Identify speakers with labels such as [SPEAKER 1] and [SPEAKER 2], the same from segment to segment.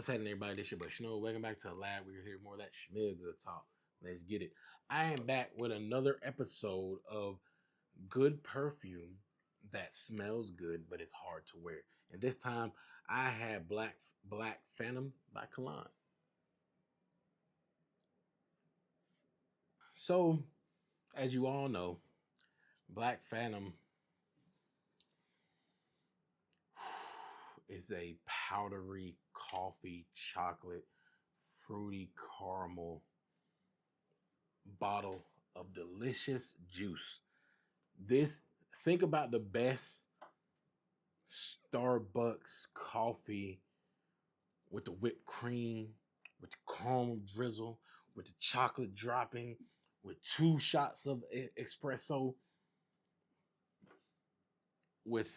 [SPEAKER 1] What's happening, everybody? This your boy DrSnowww. Welcome back to the lab. We're here more of that schmil good talk. Let's get it. I am back with another episode of good perfume that smells good, but it's hard to wear. And this time, I had Black Phantom by Cologne. So, as you all know, Black Phantom is a powdery coffee, chocolate, fruity caramel bottle of delicious juice. Think about the best Starbucks coffee with the whipped cream, with the caramel drizzle, with the chocolate dropping, with 2 shots of espresso, with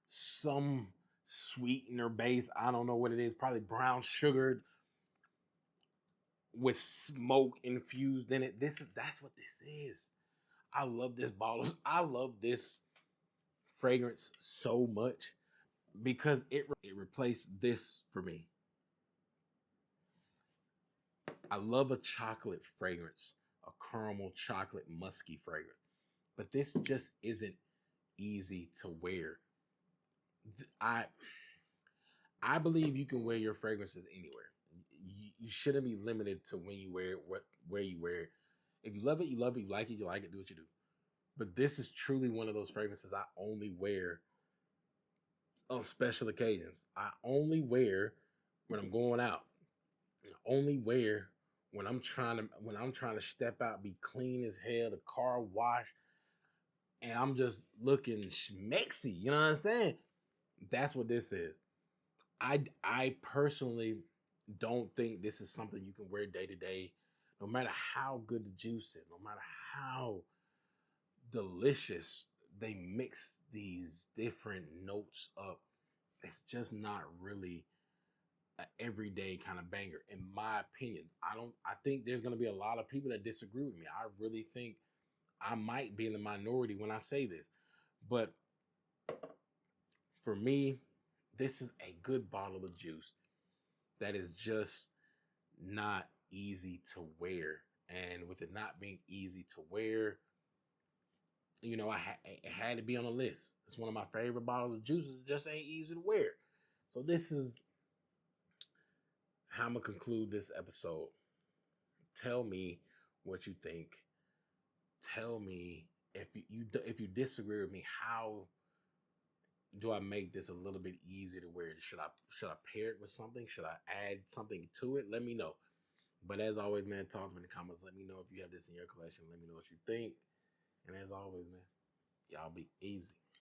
[SPEAKER 1] some sweetener base. I don't know what it is, probably brown sugared with smoke infused in it. That's what this is. I love this bottle. I love this fragrance so much because it replaced this for me. I love a chocolate fragrance, a caramel chocolate musky fragrance, but this just isn't easy to wear. I believe you can wear your fragrances anywhere. You shouldn't be limited to when you wear it, where you wear it. If you love it, you love it. You like it, you like it. Do what you do. But this is truly one of those fragrances I only wear on special occasions. I only wear when I'm going out. I only wear when I'm trying to step out, be clean as hell, the car wash, and I'm just looking schmexy. You know what I'm saying? That's what this is. I personally don't think this is something you can wear day to day, no matter how good the juice is, no matter how delicious they mix these different notes up. It's just not really an everyday kind of banger, in my opinion. I think there's gonna be a lot of people that disagree with me. I really think I might be in the minority when I say this. But for me, this is a good bottle of juice that is just not easy to wear. And with it not being easy to wear, you know, it had to be on the list. It's one of my favorite bottles of juices. It just ain't easy to wear. So this is how I'm gonna conclude this episode. Tell me what you think. Tell me if you disagree with me. How do I make this a little bit easier to wear? Should I pair it with something? Should I add something to it? Let me know. But as always, man, talk to me in the comments. Let me know if you have this in your collection. Let me know what you think. And as always, man, y'all be easy.